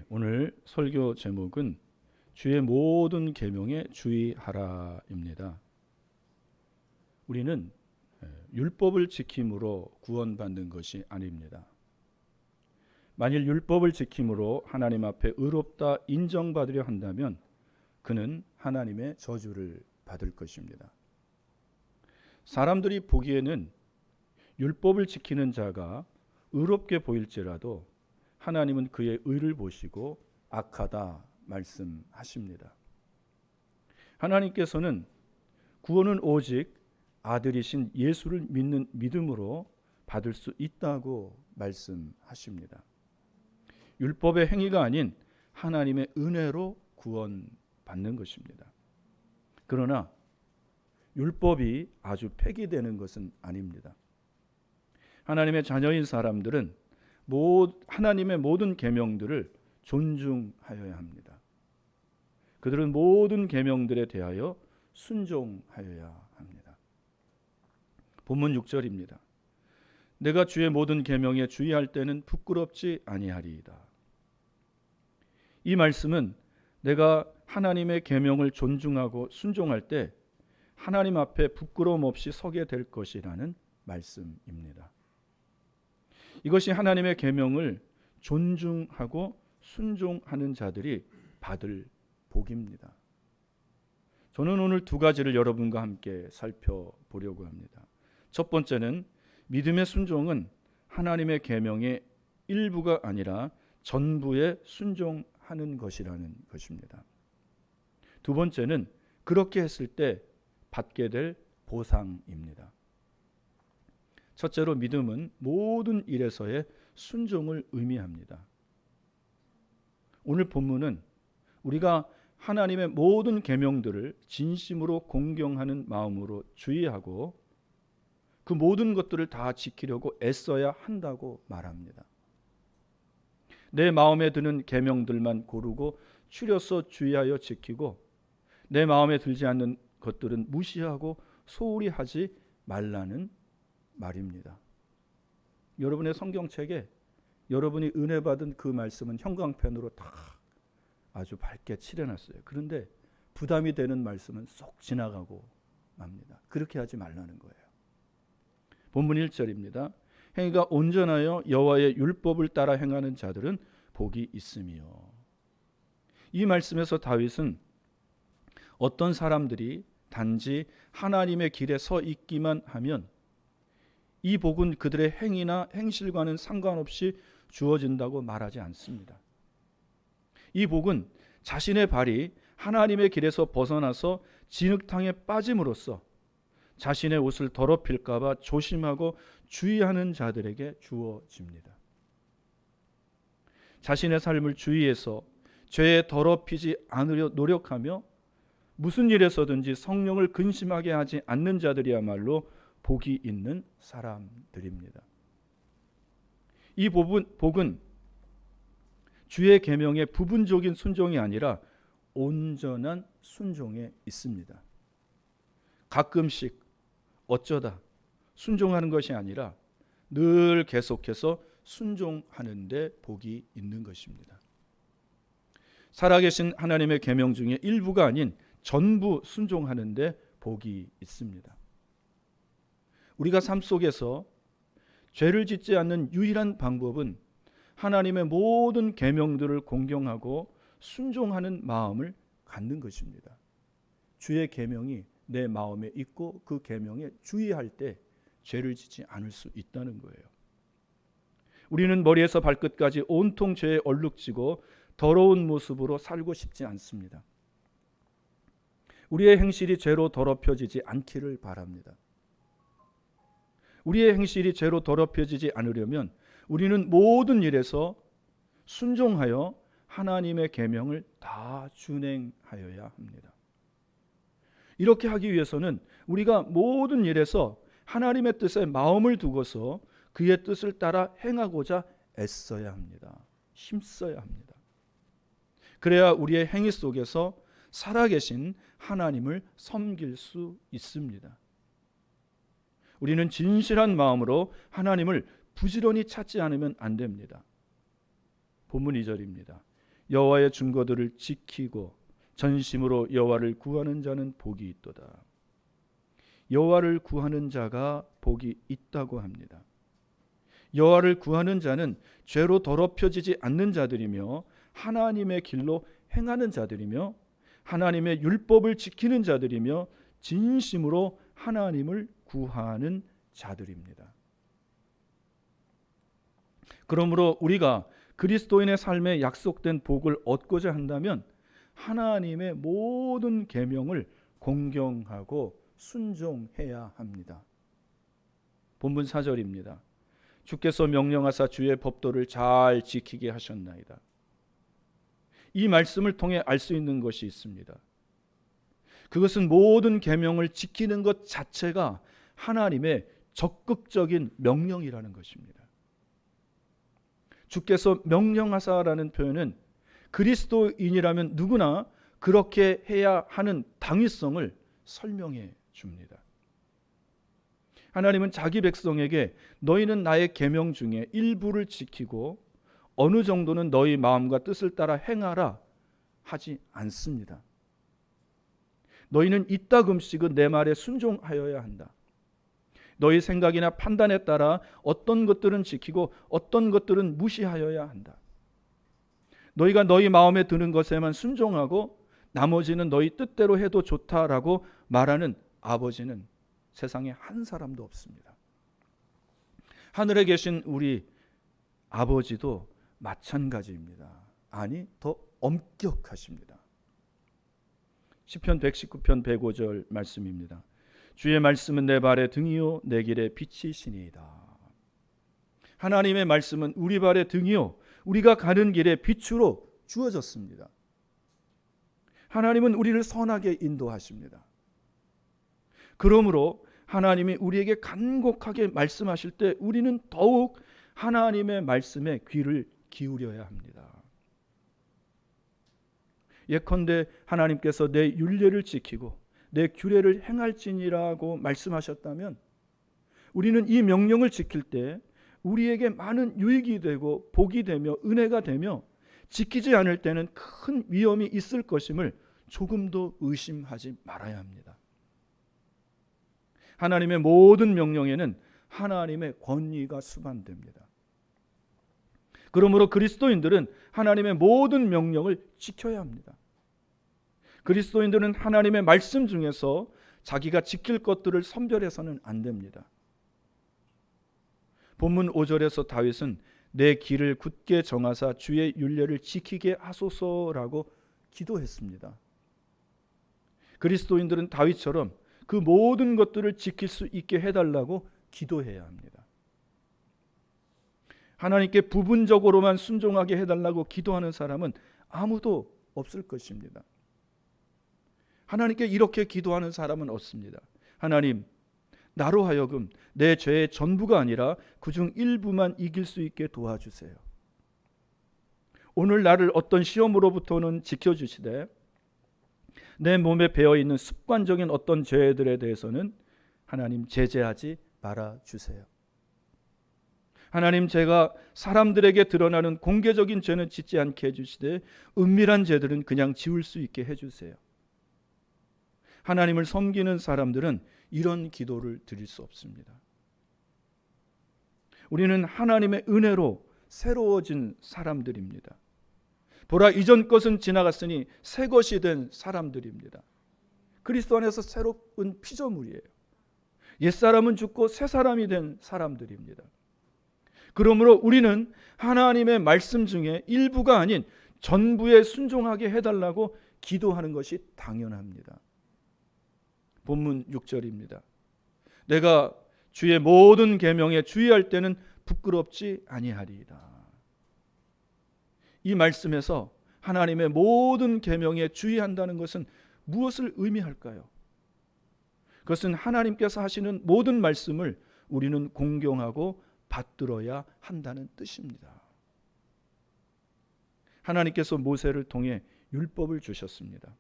오늘 설교 제목은 주의 모든 계명에 주의하라입니다. 우리는 율법을 지킴으로 구원받는 것이 아닙니다. 만일 율법을 지킴으로 하나님 앞에 의롭다 인정받으려 한다면 그는 하나님의 저주를 받을 것입니다. 사람들이 보기에는 율법을 지키는 자가 의롭게 보일지라도 하나님은 그의 의를 보시고 악하다 말씀하십니다. 하나님께서는 구원은 오직 아들이신 예수를 믿는 믿음으로 받을 수 있다고 말씀하십니다. 율법의 행위가 아닌 하나님의 은혜로 구원받는 것입니다. 그러나 율법이 아주 폐기되는 것은 아닙니다. 하나님의 자녀인 사람들은 하나님의 모든 계명들을 존중하여야 합니다. 그들은 모든 계명들에 대하여 순종하여야 합니다. 본문 6절입니다. 내가 주의 모든 계명에 주의할 때는 부끄럽지 아니하리이다. 이 말씀은 내가 하나님의 계명을 존중하고 순종할 때 하나님 앞에 부끄러움 없이 서게 될 것이라는 말씀입니다. 이것이 하나님의 계명을 존중하고 순종하는 자들이 받을 복입니다. 저는 오늘 두 가지를 여러분과 함께 살펴보려고 합니다. 첫 번째는 믿음의 순종은 하나님의 계명의 일부가 아니라 전부에 순종하는 것이라는 것입니다. 두 번째는 그렇게 했을 때 받게 될 보상입니다. 첫째로 믿음은 모든 일에서의 순종을 의미합니다. 오늘 본문은 우리가 하나님의 모든 계명들을 진심으로 공경하는 마음으로 주의하고 그 모든 것들을 다 지키려고 애써야 한다고 말합니다. 내 마음에 드는 계명들만 고르고 추려서 주의하여 지키고 내 마음에 들지 않는 것들은 무시하고 소홀히 하지 말라는 말입니다. 여러분의 성경책에 여러분이 은혜 받은 그 말씀은 형광펜으로 다 아주 밝게 칠해놨어요. 그런데 부담이 되는 말씀은 쏙 지나가고 맙니다. 그렇게 하지 말라는 거예요. 본문 1절입니다. 행위가 온전하여 여호와의 율법을 따라 행하는 자들은 복이 있으며. 이 말씀에서 다윗은 어떤 사람들이 단지 하나님의 길에 서 있기만 하면 이 복은 그들의 행위나 행실과는 상관없이 주어진다고 말하지 않습니다. 이 복은 자신의 발이 하나님의 길에서 벗어나서 진흙탕에 빠짐으로써 자신의 옷을 더럽힐까 봐 조심하고 주의하는 자들에게 주어집니다. 자신의 삶을 주의해서 죄에 더럽히지 않으려 노력하며 무슨 일에서든지 성령을 근심하게 하지 않는 자들이야말로 복이 있는 사람들입니다. 이 복은 주의 계명의 부분적인 순종이 아니라 온전한 순종에 있습니다. 가끔씩 어쩌다 순종하는 것이 아니라 늘 계속해서 순종하는 데 복이 있는 것입니다. 살아계신 하나님의 계명 중에 일부가 아닌 전부 순종하는 데 복이 있습니다. 우리가 삶 속에서 죄를 짓지 않는 유일한 방법은 하나님의 모든 계명들을 공경하고 순종하는 마음을 갖는 것입니다. 주의 계명이 내 마음에 있고 그 계명에 주의할 때 죄를 짓지 않을 수 있다는 거예요. 우리는 머리에서 발끝까지 온통 죄에 얼룩지고 더러운 모습으로 살고 싶지 않습니다. 우리의 행실이 죄로 더럽혀지지 않기를 바랍니다. 우리의 행실이 죄로 더럽혀지지 않으려면 우리는 모든 일에서 순종하여 하나님의 계명을 다 준행하여야 합니다. 이렇게 하기 위해서는 우리가 모든 일에서 하나님의 뜻에 마음을 두고서 그의 뜻을 따라 행하고자 애써야 합니다. 힘써야 합니다. 그래야 우리의 행위 속에서 살아계신 하나님을 섬길 수 있습니다. 우리는 진실한 마음으로 하나님을 부지런히 찾지 않으면 안 됩니다. 본문 2절입니다. 여호와의 증거들을 지키고 전심으로 여호와를 구하는 자는 복이 있도다. 여호와를 구하는 자가 복이 있다고 합니다. 여호와를 구하는 자는 죄로 더럽혀지지 않는 자들이며 하나님의 길로 행하는 자들이며 하나님의 율법을 지키는 자들이며 진심으로 하나님을 구하는 자들입니다. 그러므로 우리가 그리스도인의 삶에 약속된 복을 얻고자 한다면 하나님의 모든 계명을 공경하고 순종해야 합니다. 본문 4절입니다. 주께서 명령하사 주의 법도를 잘 지키게 하셨나이다. 이 말씀을 통해 알 수 있는 것이 있습니다. 그것은 모든 계명을 지키는 것 자체가 하나님의 적극적인 명령이라는 것입니다. 주께서 명령하사라는 표현은 그리스도인이라면 누구나 그렇게 해야 하는 당위성을 설명해 줍니다. 하나님은 자기 백성에게 너희는 나의 계명 중에 일부를 지키고 어느 정도는 너희 마음과 뜻을 따라 행하라 하지 않습니다. 너희는 이따금씩은 내 말에 순종하여야 한다. 너희 생각이나 판단에 따라 어떤 것들은 지키고 어떤 것들은 무시하여야 한다. 너희가 너희 마음에 드는 것에만 순종하고 나머지는 너희 뜻대로 해도 좋다라고 말하는 아버지는 세상에 한 사람도 없습니다. 하늘에 계신 우리 아버지도 마찬가지입니다. 아니, 더 엄격하십니다. 시편 119편 105절 말씀입니다. 주의 말씀은 내 발의 등이요 내 길의 빛이시니이다. 하나님의 말씀은 우리 발의 등이요 우리가 가는 길의 빛으로 주어졌습니다. 하나님은 우리를 선하게 인도하십니다. 그러므로 하나님이 우리에게 간곡하게 말씀하실 때 우리는 더욱 하나님의 말씀에 귀를 기울여야 합니다. 예컨대 하나님께서 내 율례를 지키고 내 규례를 행할지니라고 말씀하셨다면 우리는 이 명령을 지킬 때 우리에게 많은 유익이 되고 복이 되며 은혜가 되며 지키지 않을 때는 큰 위험이 있을 것임을 조금도 의심하지 말아야 합니다. 하나님의 모든 명령에는 하나님의 권위가 수반됩니다. 그러므로 그리스도인들은 하나님의 모든 명령을 지켜야 합니다. 그리스도인들은 하나님의 말씀 중에서 자기가 지킬 것들을 선별해서는 안 됩니다. 본문 5절에서 다윗은 내 길을 굳게 정하사 주의 율례를 지키게 하소서라고 기도했습니다. 그리스도인들은 다윗처럼 그 모든 것들을 지킬 수 있게 해달라고 기도해야 합니다. 하나님께 부분적으로만 순종하게 해달라고 기도하는 사람은 아무도 없을 것입니다. 하나님께 이렇게 기도하는 사람은 없습니다. 하나님, 나로 하여금 내 죄의 전부가 아니라 그중 일부만 이길 수 있게 도와주세요. 오늘 나를 어떤 시험으로부터는 지켜주시되 내 몸에 배어있는 습관적인 어떤 죄들에 대해서는 하나님 제재하지 말아주세요. 하나님, 제가 사람들에게 드러나는 공개적인 죄는 짓지 않게 해주시되 은밀한 죄들은 그냥 지울 수 있게 해주세요. 하나님을 섬기는 사람들은 이런 기도를 드릴 수 없습니다. 우리는 하나님의 은혜로 새로워진 사람들입니다. 보라, 이전 것은 지나갔으니 새 것이 된 사람들입니다. 그리스도 안에서 새로운 피조물이에요. 옛사람은 죽고 새 사람이 된 사람들입니다. 그러므로 우리는 하나님의 말씀 중에 일부가 아닌 전부에 순종하게 해달라고 기도하는 것이 당연합니다. 본문 6절입니다. 내가 주의 모든 계명에 주의할 때는 부끄럽지 아니하리이다. 이 말씀에서 하나님의 모든 계명에 주의한다는 것은 무엇을 의미할까요? 그것은 하나님께서 하시는 모든 말씀을 우리는 공경하고 받들어야 한다는 뜻입니다. 하나님께서 모세를 통해 율법을 주셨습니다.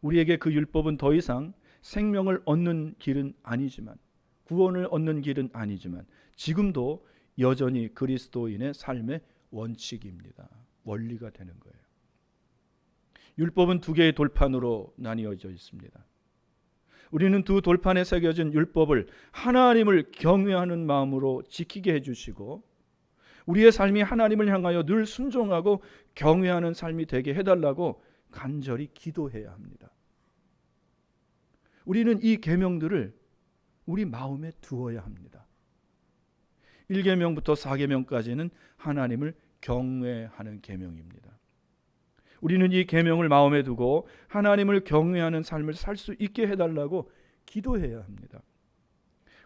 우리에게 그 율법은 더 이상 생명을 얻는 길은 아니지만, 구원을 얻는 길은 아니지만 지금도 여전히 그리스도인의 삶의 원칙입니다. 원리가 되는 거예요. 율법은 두 개의 돌판으로 나뉘어져 있습니다. 우리는 두 돌판에 새겨진 율법을 하나님을 경외하는 마음으로 지키게 해주시고, 우리의 삶이 하나님을 향하여 늘 순종하고 경외하는 삶이 되게 해달라고 간절히 기도해야 합니다. 우리는 이 계명들을 우리 마음에 두어야 합니다. 1계명부터 4계명까지는 하나님을 경외하는 계명입니다. 우리는 이 계명을 마음에 두고 하나님을 경외하는 삶을 살 수 있게 해달라고 기도해야 합니다.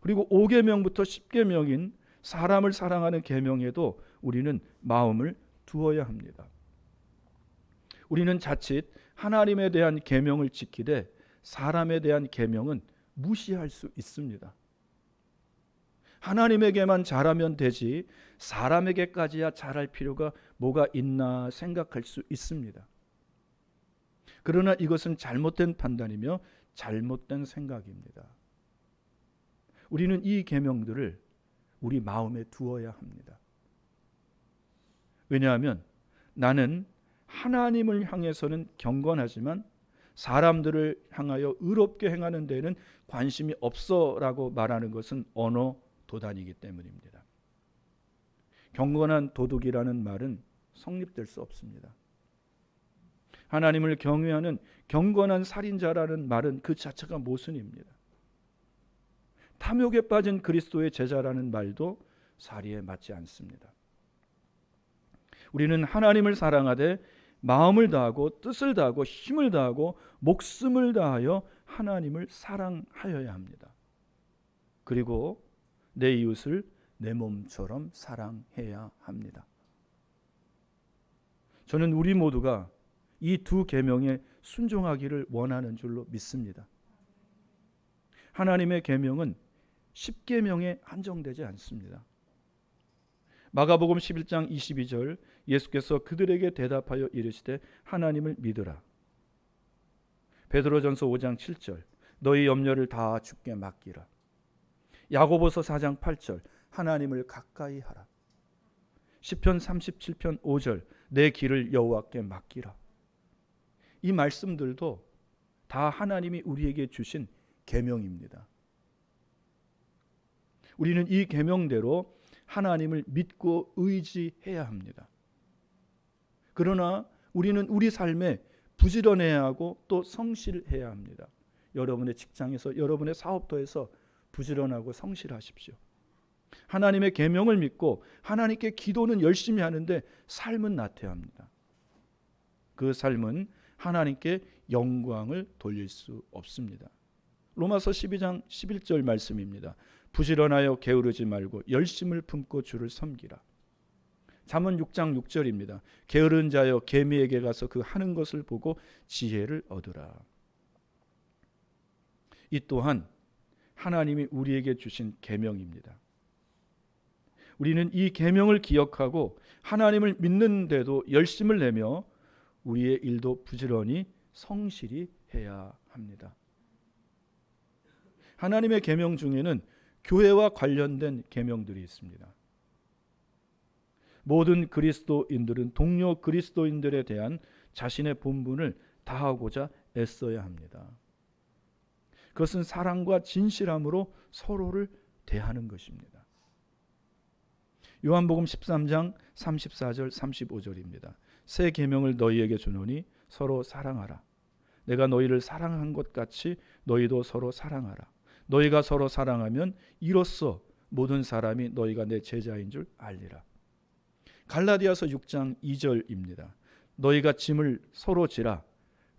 그리고 5계명부터 10계명인 사람을 사랑하는 계명에도 우리는 마음을 두어야 합니다. 우리는 자칫 하나님에 대한 계명을 지키되 사람에 대한 계명은 무시할 수 있습니다. 하나님에게만 잘하면 되지 사람에게까지야 잘할 필요가 뭐가 있나 생각할 수 있습니다. 그러나 이것은 잘못된 판단이며 잘못된 생각입니다. 우리는 이 계명들을 우리 마음에 두어야 합니다. 왜냐하면 나는 하나님을 향해서는 경건하지만 사람들을 향하여 의롭게 행하는 데에는 관심이 없어라고 말하는 것은 언어 도단이기 때문입니다. 경건한 도둑이라는 말은 성립될 수 없습니다. 하나님을 경외하는 경건한 살인자라는 말은 그 자체가 모순입니다. 탐욕에 빠진 그리스도의 제자라는 말도 사리에 맞지 않습니다. 우리는 하나님을 사랑하되 마음을 다하고 뜻을 다하고 힘을 다하고 목숨을 다하여 하나님을 사랑하여야 합니다. 그리고 내 이웃을 내 몸처럼 사랑해야 합니다. 저는 우리 모두가 이 두 계명에 순종하기를 원하는 줄로 믿습니다. 하나님의 계명은 10계명에 한정되지 않습니다. 마가복음 11장 22절 예수께서 그들에게 대답하여 이르시되 하나님을 믿으라. 베드로전서 5장 7절 너희 염려를 다 주께 맡기라. 야고보서 4장 8절 하나님을 가까이 하라. 시편 37편 5절 내 길을 여호와께 맡기라. 이 말씀들도 다 하나님이 우리에게 주신 계명입니다. 우리는 이 계명대로 하나님을 믿고 의지해야 합니다. 그러나 우리는 우리 삶에 부지런해야 하고 또 성실해야 합니다. 여러분의 직장에서 여러분의 사업터에서 부지런하고 성실하십시오. 하나님의 계명을 믿고 하나님께 기도는 열심히 하는데 삶은 나태합니다. 그 삶은 하나님께 영광을 돌릴 수 없습니다. 로마서 12장 11절 말씀입니다. 부지런하여 게으르지 말고 열심을 품고 주를 섬기라. 잠언 6장 6절입니다. 게으른 자여 개미에게 가서 그 하는 것을 보고 지혜를 얻으라. 이 또한 하나님이 우리에게 주신 계명입니다. 우리는 이 계명을 기억하고 하나님을 믿는데도 열심을 내며 우리의 일도 부지런히 성실히 해야 합니다. 하나님의 계명 중에는 교회와 관련된 계명들이 있습니다. 모든 그리스도인들은 동료 그리스도인들에 대한 자신의 본분을 다하고자 애써야 합니다. 그것은 사랑과 진실함으로 서로를 대하는 것입니다. 요한복음 13장 34절 35절입니다. 새 계명을 너희에게 주노니 서로 사랑하라. 내가 너희를 사랑한 것 같이 너희도 서로 사랑하라. 너희가 서로 사랑하면 이로써 모든 사람이 너희가 내 제자인 줄 알리라. 갈라디아서 6장 2절입니다. 너희가 짐을 서로 지라.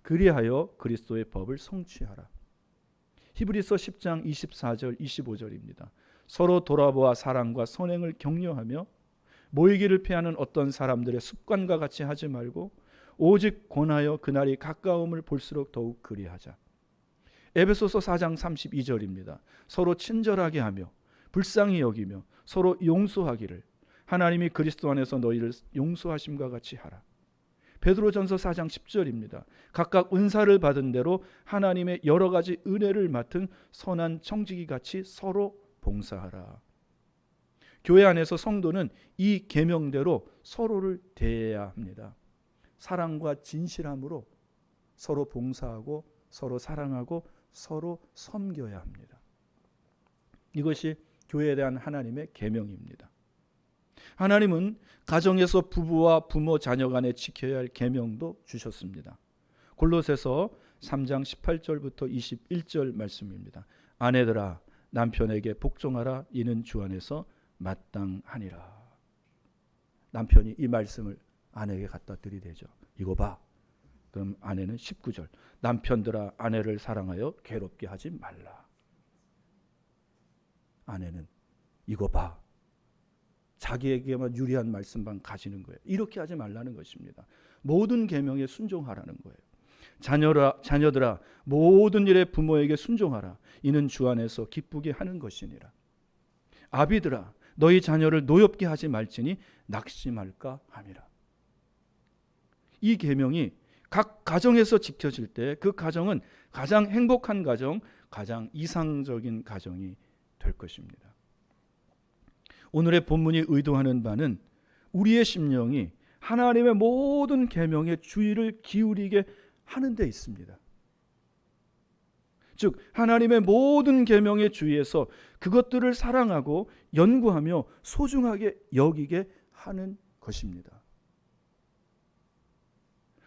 그리하여 그리스도의 법을 성취하라. 히브리서 10장 24절 25절입니다. 서로 돌아보아 사랑과 선행을 격려하며 모이기를 피하는 어떤 사람들의 습관과 같이 하지 말고 오직 권하여 그날이 가까움을 볼수록 더욱 그리하자. 에베소서 4장 32절입니다. 서로 친절하게 하며 불쌍히 여기며 서로 용서하기를 하나님이 그리스도 안에서 너희를 용서하심과 같이 하라. 베드로전서 4장 10절입니다. 각각 은사를 받은 대로 하나님의 여러 가지 은혜를 맡은 선한 청지기 같이 서로 봉사하라. 교회 안에서 성도는 이 계명대로 서로를 대해야 합니다. 사랑과 진실함으로 서로 봉사하고 서로 사랑하고 서로 섬겨야 합니다. 이것이 교회에 대한 하나님의 계명입니다. 하나님은 가정에서 부부와 부모 자녀 간에 지켜야 할 계명도 주셨습니다. 골로새서 3장 18절부터 21절 말씀입니다. 아내들아 남편에게 복종하라. 이는 주 안에서 마땅하니라. 남편이 이 말씀을 아내에게 갖다 들이대죠. 이거 봐. 그럼 아내는 19절. 남편들아 아내를 사랑하여 괴롭게 하지 말라. 아내는 이거 봐. 자기에게만 유리한 말씀만 가지는 거예요. 이렇게 하지 말라는 것입니다. 모든 계명에 순종하라는 거예요. 자녀들아 모든 일에 부모에게 순종하라. 이는 주 안에서 기쁘게 하는 것이니라. 아비들아 너희 자녀를 노엽게 하지 말지니 낙심할까 함이라. 이 계명이 각 가정에서 지켜질 때 그 가정은 가장 행복한 가정, 가장 이상적인 가정이 될 것입니다. 오늘의 본문이 의도하는 바는 우리의 심령이 하나님의 모든 계명에 주의를 기울이게 하는 데 있습니다. 즉 하나님의 모든 계명에 주의해서 그것들을 사랑하고 연구하며 소중하게 여기게 하는 것입니다.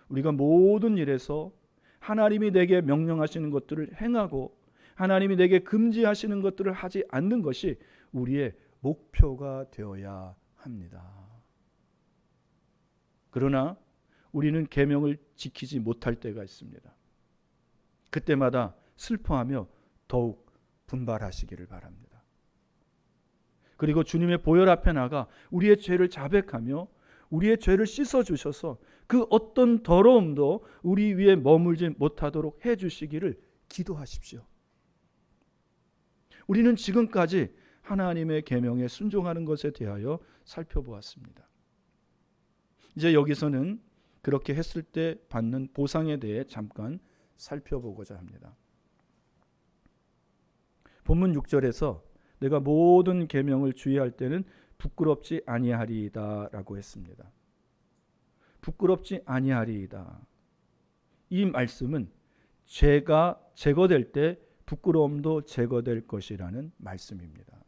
우리가 모든 일에서 하나님이 내게 명령하시는 것들을 행하고 하나님이 내게 금지하시는 것들을 하지 않는 것이 우리의 목표가 되어야 합니다. 그러나 우리는 계명을 지키지 못할 때가 있습니다. 그때마다 슬퍼하며 더욱 분발하시기를 바랍니다. 그리고 주님의 보혈 앞에 나가 우리의 죄를 자백하며 우리의 죄를 씻어주셔서 그 어떤 더러움도 우리 위에 머물지 못하도록 해주시기를 기도하십시오. 우리는 지금까지 하나님의 계명에 순종하는 것에 대하여 살펴보았습니다. 이제 여기서는 그렇게 했을 때 받는 보상에 대해 잠깐 살펴보고자 합니다. 본문 6절에서 내가 모든 계명을 주의할 때는 부끄럽지 아니하리이다 라고 했습니다. 부끄럽지 아니하리이다. 이 말씀은 죄가 제거될 때 부끄러움도 제거될 것이라는 말씀입니다.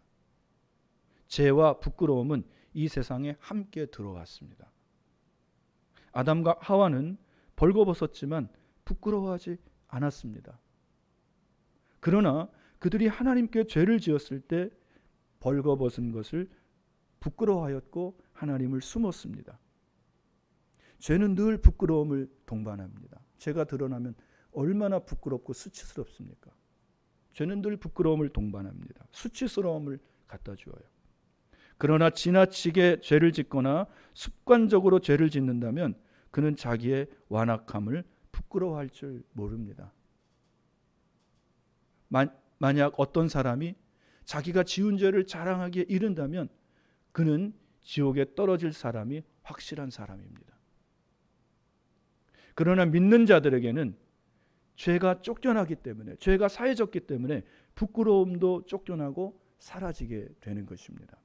죄와 부끄러움은 이 세상에 함께 들어왔습니다. 아담과 하와는 벌거벗었지만 부끄러워하지 않았습니다. 그러나 그들이 하나님께 죄를 지었을 때 벌거벗은 것을 부끄러워하였고 하나님을 숨었습니다. 죄는 늘 부끄러움을 동반합니다. 죄가 드러나면 얼마나 부끄럽고 수치스럽습니까? 죄는 늘 부끄러움을 동반합니다. 수치스러움을 갖다 주어요. 그러나 지나치게 죄를 짓거나 습관적으로 죄를 짓는다면 그는 자기의 완악함을 부끄러워할 줄 모릅니다. 만약 어떤 사람이 자기가 지은 죄를 자랑하기에 이른다면 그는 지옥에 떨어질 사람이 확실한 사람입니다. 그러나 믿는 자들에게는 죄가 쫓겨나기 때문에, 죄가 사해졌기 때문에 부끄러움도 쫓겨나고 사라지게 되는 것입니다.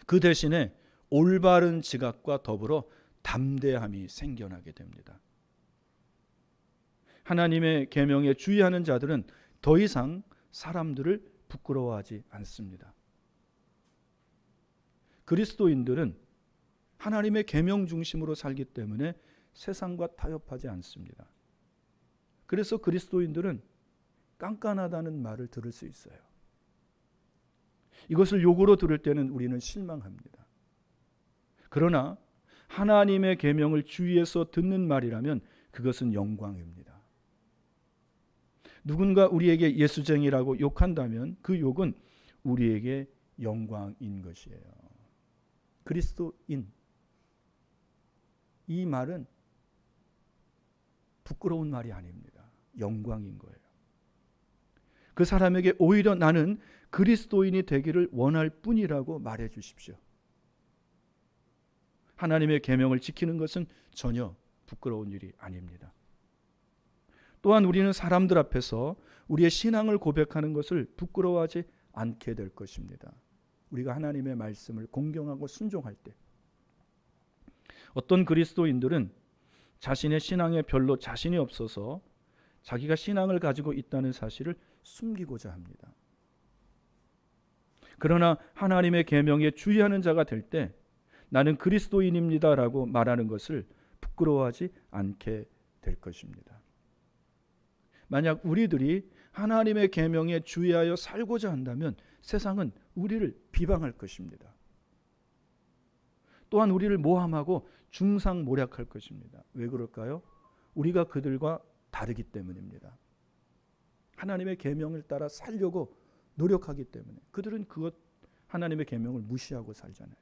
그 대신에 올바른 지각과 더불어 담대함이 생겨나게 됩니다. 하나님의 계명에 주의하는 자들은 더 이상 사람들을 부끄러워하지 않습니다. 그리스도인들은 하나님의 계명 중심으로 살기 때문에 세상과 타협하지 않습니다. 그래서 그리스도인들은 깐깐하다는 말을 들을 수 있어요. 이것을 욕으로 들을 때는 우리는 실망합니다. 그러나 하나님의 계명을 주의해서 듣는 말이라면 그것은 영광입니다. 누군가 우리에게 예수쟁이라고 욕한다면 그 욕은 우리에게 영광인 것이에요. 그리스도인, 이 말은 부끄러운 말이 아닙니다. 영광인 거예요. 그 사람에게 오히려 나는 그리스도인이 되기를 원할 뿐이라고 말해 주십시오. 하나님의 계명을 지키는 것은 전혀 부끄러운 일이 아닙니다. 또한 우리는 사람들 앞에서 우리의 신앙을 고백하는 것을 부끄러워하지 않게 될 것입니다. 우리가 하나님의 말씀을 공경하고 순종할 때, 어떤 그리스도인들은 자신의 신앙에 별로 자신이 없어서 자기가 신앙을 가지고 있다는 사실을 숨기고자 합니다. 그러나 하나님의 계명에 주의하는 자가 될 때 나는 그리스도인입니다라고 말하는 것을 부끄러워하지 않게 될 것입니다. 만약 우리들이 하나님의 계명에 주의하여 살고자 한다면 세상은 우리를 비방할 것입니다. 또한 우리를 모함하고 중상모략할 것입니다. 왜 그럴까요? 우리가 그들과 다르기 때문입니다. 하나님의 계명을 따라 살려고 노력하기 때문에. 그들은 그것 하나님의 계명을 무시하고 살잖아요.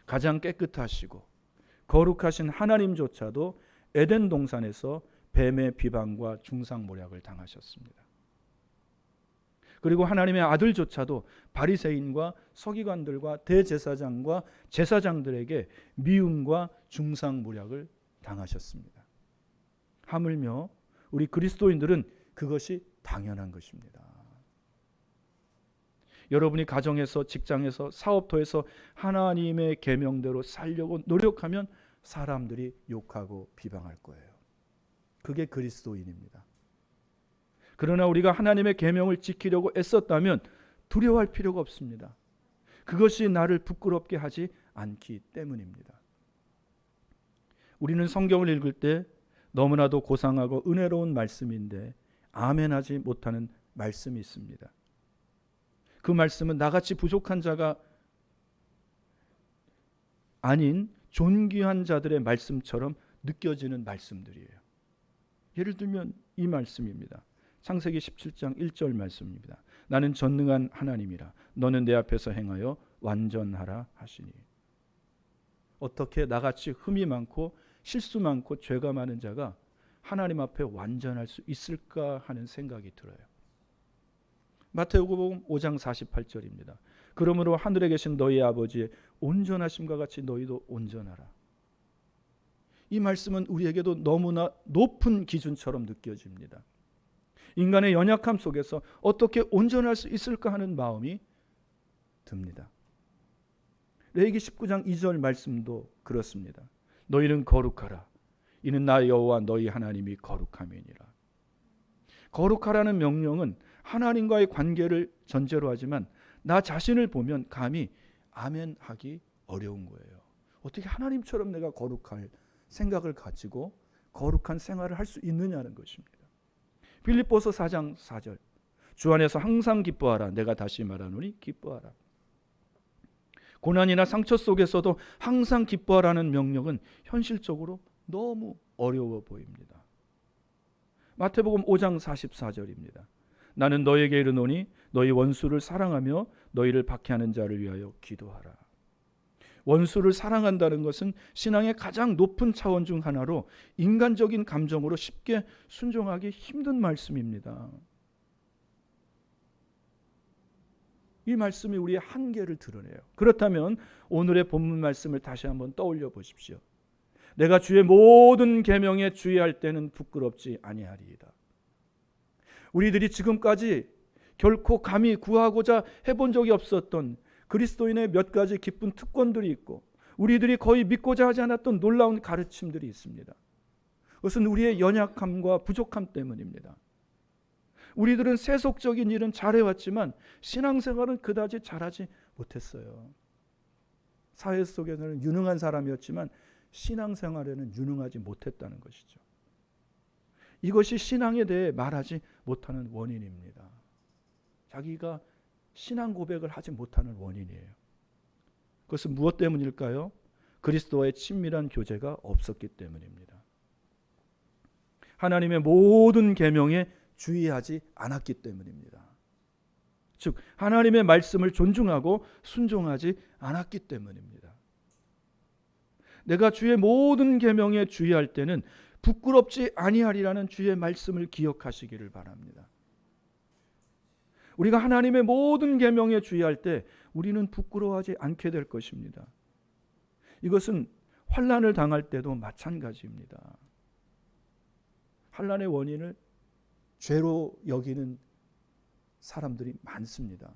가장 깨끗하시고 거룩하신 하나님조차도 에덴 동산에서 뱀의 비방과 중상모략을 당하셨습니다. 그리고 하나님의 아들조차도 바리새인과 서기관들과 대제사장과 제사장들에게 미움과 중상모략을 당하셨습니다. 하물며 우리 그리스도인들은 그것이 당연한 것입니다. 여러분이 가정에서, 직장에서, 사업터에서 하나님의 계명대로 살려고 노력하면 사람들이 욕하고 비방할 거예요. 그게 그리스도인입니다. 그러나 우리가 하나님의 계명을 지키려고 애썼다면 두려워할 필요가 없습니다. 그것이 나를 부끄럽게 하지 않기 때문입니다. 우리는 성경을 읽을 때 너무나도 고상하고 은혜로운 말씀인데 아멘하지 못하는 말씀이 있습니다. 그 말씀은 나같이 부족한 자가 아닌 존귀한 자들의 말씀처럼 느껴지는 말씀들이에요. 예를 들면 이 말씀입니다. 창세기 17장 1절 말씀입니다. 나는 전능한 하나님이라 너는 내 앞에서 행하여 완전하라 하시니. 어떻게 나같이 흠이 많고 실수 많고 죄가 많은 자가 하나님 앞에 완전할 수 있을까 하는 생각이 들어요. 마태복음 5장 48절입니다. 그러므로 하늘에 계신 너희 아버지의 온전하심과 같이 너희도 온전하라. 이 말씀은 우리에게도 너무나 높은 기준처럼 느껴집니다. 인간의 연약함 속에서 어떻게 온전할 수 있을까 하는 마음이 듭니다. 레위기 19장 2절 말씀도 그렇습니다. 너희는 거룩하라. 이는 나 여호와 너희 하나님이 거룩함이니라. 거룩하라는 명령은 하나님과의 관계를 전제로 하지만 나 자신을 보면 감히 아멘하기 어려운 거예요. 어떻게 하나님처럼 내가 거룩할 생각을 가지고 거룩한 생활을 할 수 있느냐는 것입니다. 빌립보서 4장 4절 주 안에서 항상 기뻐하라. 내가 다시 말하노니 기뻐하라. 고난이나 상처 속에서도 항상 기뻐하라는 명령은 현실적으로 너무 어려워 보입니다. 마태복음 5장 44절입니다. 나는 너에게 이르노니 너희 원수를 사랑하며 너희를 박해하는 자를 위하여 기도하라. 원수를 사랑한다는 것은 신앙의 가장 높은 차원 중 하나로 인간적인 감정으로 쉽게 순종하기 힘든 말씀입니다. 이 말씀이 우리의 한계를 드러내요. 그렇다면 오늘의 본문 말씀을 다시 한번 떠올려 보십시오. 내가 주의 모든 계명에 주의할 때는 부끄럽지 아니하리이다. 우리들이 지금까지 결코 감히 구하고자 해본 적이 없었던 그리스도인의 몇 가지 기쁜 특권들이 있고 우리들이 거의 믿고자 하지 않았던 놀라운 가르침들이 있습니다. 그것은 우리의 연약함과 부족함 때문입니다. 우리들은 세속적인 일은 잘해왔지만 신앙생활은 그다지 잘하지 못했어요. 사회 속에서는 유능한 사람이었지만 신앙생활에는 유능하지 못했다는 것이죠. 이것이 신앙에 대해 말하지 못하는 원인입니다. 자기가 신앙 고백을 하지 못하는 원인이에요. 그것은 무엇 때문일까요? 그리스도와의 친밀한 교제가 없었기 때문입니다. 하나님의 모든 계명에 주의하지 않았기 때문입니다. 즉 하나님의 말씀을 존중하고 순종하지 않았기 때문입니다. 내가 주의 모든 계명에 주의할 때는 부끄럽지 아니하리라는 주의 말씀을 기억하시기를 바랍니다. 우리가 하나님의 모든 계명에 주의할 때 우리는 부끄러워하지 않게 될 것입니다. 이것은 환난을 당할 때도 마찬가지입니다. 환난의 원인을 죄로 여기는 사람들이 많습니다.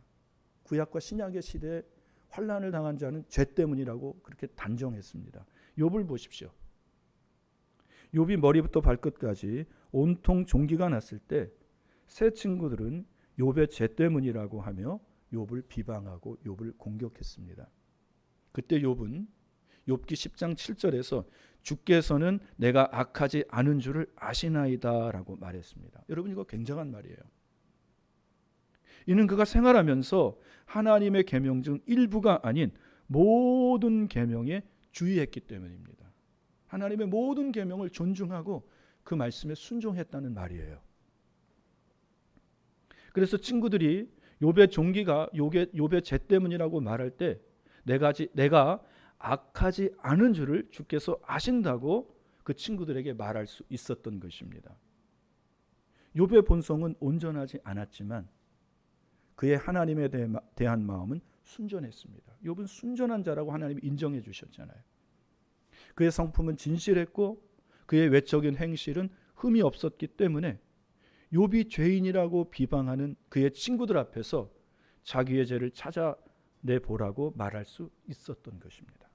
구약과 신약의 시대에 환난을 당한 자는 죄 때문이라고 그렇게 단정했습니다. 욥을 보십시오. 욥이 머리부터 발끝까지 온통 종기가 났을 때 세 친구들은 욥의 죄 때문이라고 하며 욥을 비방하고 욥을 공격했습니다. 그때 욥은 욥기 10장 7절에서 주께서는 내가 악하지 않은 줄을 아시나이다라고 말했습니다. 여러분, 이거 굉장한 말이에요. 이는 그가 생활하면서 하나님의 계명 중 일부가 아닌 모든 계명에 주의했기 때문입니다. 하나님의 모든 계명을 존중하고 그 말씀에 순종했다는 말이에요. 그래서 친구들이 욥의 종기가 욥의 죄 때문이라고 말할 때 내가 악하지 않은 줄을 주께서 아신다고 그 친구들에게 말할 수 있었던 것입니다. 욥의 본성은 온전하지 않았지만 그의 하나님에 대한 마음은 순전했습니다. 욥은 순전한 자라고 하나님이 인정해 주셨잖아요. 그의 성품은 진실했고 그의 외적인 행실은 흠이 없었기 때문에 욥이 죄인이라고 비방하는 그의 친구들 앞에서 자기의 죄를 찾아내보라고 말할 수 있었던 것입니다.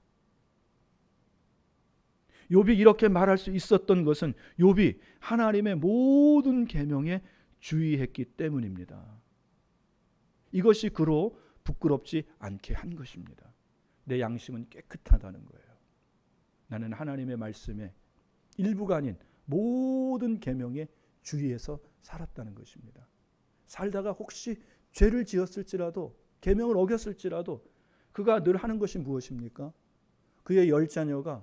욥이 이렇게 말할 수 있었던 것은 욥이 하나님의 모든 계명에 주의했기 때문입니다. 이것이 그로 부끄럽지 않게 한 것입니다. 내 양심은 깨끗하다는 거예요. 나는 하나님의 말씀에 일부가 아닌 모든 계명에 주의해서 살았다는 것입니다. 살다가 혹시 죄를 지었을지라도 계명을 어겼을지라도 그가 늘 하는 것이 무엇입니까? 그의 10자녀가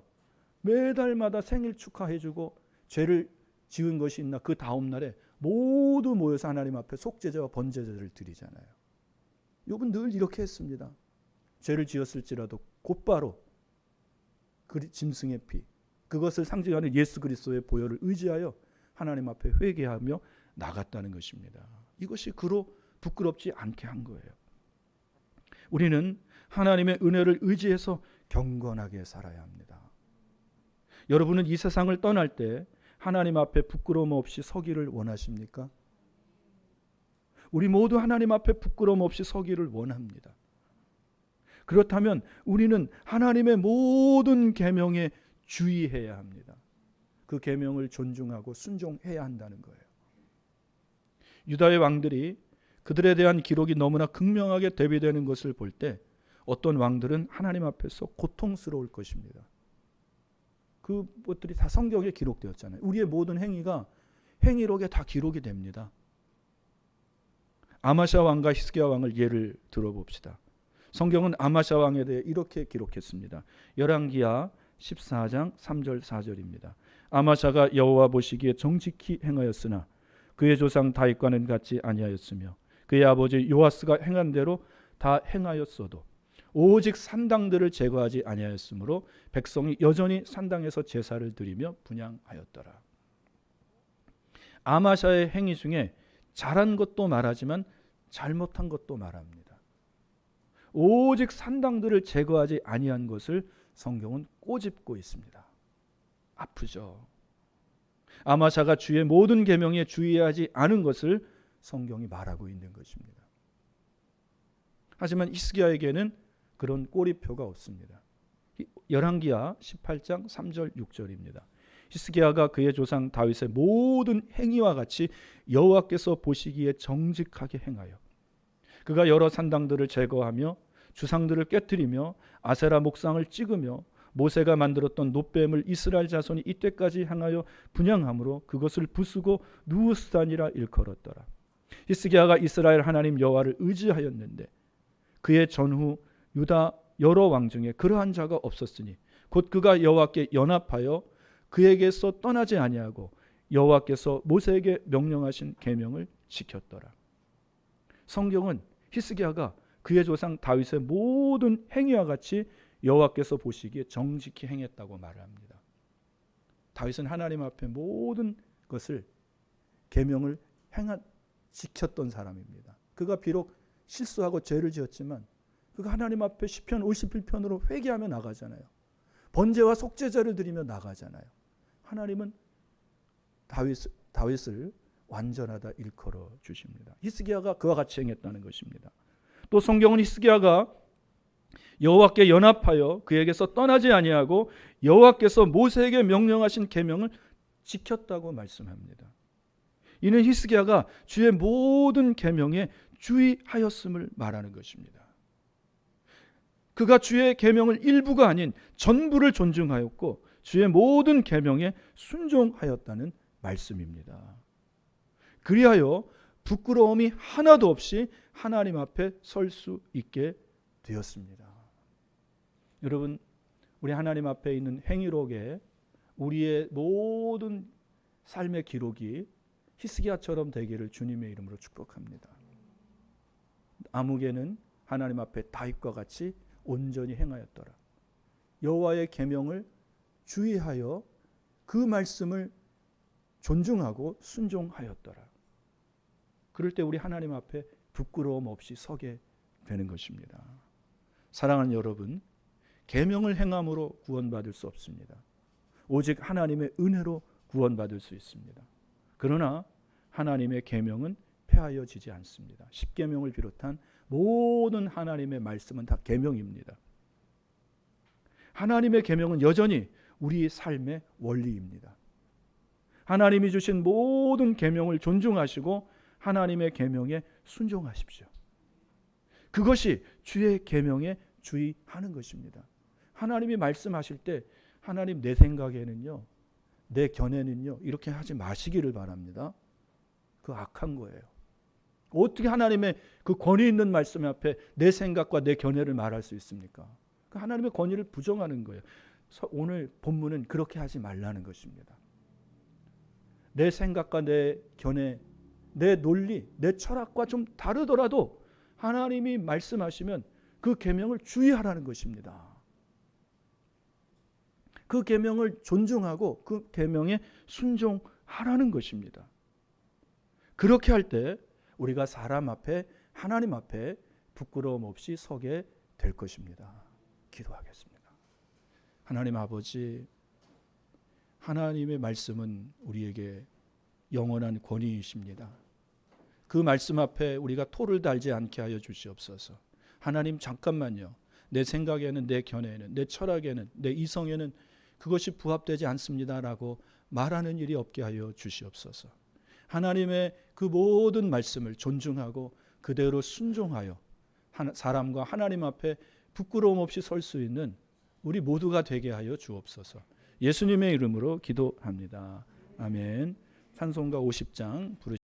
매달마다 생일 축하해주고 죄를 지은 것이 있나 그 다음 날에 모두 모여서 하나님 앞에 속죄제와 번제제를 드리잖아요. 욥은 늘 이렇게 했습니다. 죄를 지었을지라도 곧바로 짐승의 피, 그것을 상징하는 예수 그리스도의 보혈을 의지하여 하나님 앞에 회개하며 나갔다는 것입니다. 이것이 그로 부끄럽지 않게 한 거예요. 우리는 하나님의 은혜를 의지해서 경건하게 살아야 합니다. 여러분은 이 세상을 떠날 때 하나님 앞에 부끄러움 없이 서기를 원하십니까? 우리 모두 하나님 앞에 부끄러움 없이 서기를 원합니다. 그렇다면 우리는 하나님의 모든 계명에 주의해야 합니다. 그 계명을 존중하고 순종해야 한다는 거예요. 유다의 왕들이 그들에 대한 기록이 너무나 극명하게 대비되는 것을 볼 때 어떤 왕들은 하나님 앞에서 고통스러울 것입니다. 그 것들이 다 성경에 기록되었잖아요. 우리의 모든 행위가 행위록에 다 기록이 됩니다. 아마샤 왕과 히스기야 왕을 예를 들어봅시다. 성경은 아마샤 왕에 대해 이렇게 기록했습니다. 열왕기하 14장 3절 4절입니다. 아마샤가 여호와 보시기에 정직히 행하였으나 그의 조상 다윗과는 같지 아니하였으며 그의 아버지 요아스가 행한 대로 다 행하였어도 오직 산당들을 제거하지 아니하였으므로 백성이 여전히 산당에서 제사를 드리며 분향하였더라. 아마샤의 행위 중에 잘한 것도 말하지만 잘못한 것도 말합니다. 오직 산당들을 제거하지 아니한 것을 성경은 꼬집고 있습니다. 아프죠. 아마샤가 주의 모든 계명에 주의하지 않은 것을 성경이 말하고 있는 것입니다. 하지만 히스기야에게는 그런 꼬리표가 없습니다. 열왕기하 18장 3절 6절입니다. 히스기야가 그의 조상 다윗의 모든 행위와 같이 여호와께서 보시기에 정직하게 행하여 그가 여러 산당들을 제거하며 주상들을 깨뜨리며 아세라 목상을 찍으며 모세가 만들었던 놋뱀을 이스라엘 자손이 이때까지 향하여 분향함으로 그것을 부수고 누우스단이라 일컬었더라. 히스기야가 이스라엘 하나님 여호와를 의지하였는데 그의 전후 유다 여러 왕 중에 그러한 자가 없었으니 곧 그가 여호와께 연합하여 그에게서 떠나지 아니하고 여호와께서 모세에게 명령하신 계명을 지켰더라. 성경은 히스기야가 그의 조상 다윗의 모든 행위와 같이 여호와께서 보시기에 정직히 행했다고 말을 합니다. 다윗은 하나님 앞에 모든 것을 계명을 지켰던 사람입니다. 그가 비록 실수하고 죄를 지었지만 그가 하나님 앞에 시편 51편으로 회개하며 나가잖아요. 번제와 속죄제를 드리며 나가잖아요. 하나님은 다윗을 완전하다 일컬어 주십니다. 히스기야가 그와 같이 행했다는 것입니다. 또 성경은 히스기야가 여호와께 연합하여 그에게서 떠나지 아니하고 여호와께서 모세에게 명령하신 계명을 지켰다고 말씀합니다. 이는 히스기야가 주의 모든 계명에 주의하였음을 말하는 것입니다. 그가 주의 계명을 일부가 아닌 전부를 존중하였고 주의 모든 계명에 순종하였다는 말씀입니다. 그리하여 부끄러움이 하나도 없이 하나님 앞에 설 수 있게 되었습니다. 여러분, 우리 하나님 앞에 있는 행위록에 우리의 모든 삶의 기록이 히스기야처럼 되기를 주님의 이름으로 축복합니다. 아무개는 하나님 앞에 다윗과 같이 온전히 행하였더라. 여호와의 계명을 주의하여 그 말씀을 존중하고 순종하였더라. 그럴 때 우리 하나님 앞에 부끄러움 없이 서게 되는 것입니다. 사랑하는 여러분, 계명을 행함으로 구원받을 수 없습니다. 오직 하나님의 은혜로 구원받을 수 있습니다. 그러나 하나님의 계명은 폐하여지지 않습니다. 십계명을 비롯한 모든 하나님의 말씀은 다 계명입니다. 하나님의 계명은 여전히 우리 삶의 원리입니다. 하나님이 주신 모든 계명을 존중하시고 하나님의 계명에 순종하십시오. 그것이 주의 계명에 주의하는 것입니다. 하나님이 말씀하실 때 하나님 내 생각에는요, 내 견해는요 이렇게 하지 마시기를 바랍니다. 그 악한 거예요. 어떻게 하나님의 그 권위 있는 말씀 앞에 내 생각과 내 견해를 말할 수 있습니까? 그 하나님의 권위를 부정하는 거예요. 오늘 본문은 그렇게 하지 말라는 것입니다. 내 생각과 내 견해, 내 논리, 내 철학과 좀 다르더라도 하나님이 말씀하시면 그 계명을 주의하라는 것입니다. 그 계명을 존중하고 그 계명에 순종하라는 것입니다. 그렇게 할 때 우리가 사람 앞에, 하나님 앞에 부끄러움 없이 서게 될 것입니다. 기도하겠습니다. 하나님 아버지, 하나님의 말씀은 우리에게 영원한 권위이십니다. 그 말씀 앞에 우리가 토를 달지 않게 하여 주시옵소서. 하나님, 잠깐만요. 내 생각에는, 내 견해에는, 내 철학에는, 내 이성에는 그것이 부합되지 않습니다라고 말하는 일이 없게 하여 주시옵소서. 하나님의 그 모든 말씀을 존중하고 그대로 순종하여 사람과 하나님 앞에 부끄러움 없이 설 수 있는 우리 모두가 되게 하여 주옵소서. 예수님의 이름으로 기도합니다. 아멘. 찬송가 50장 부르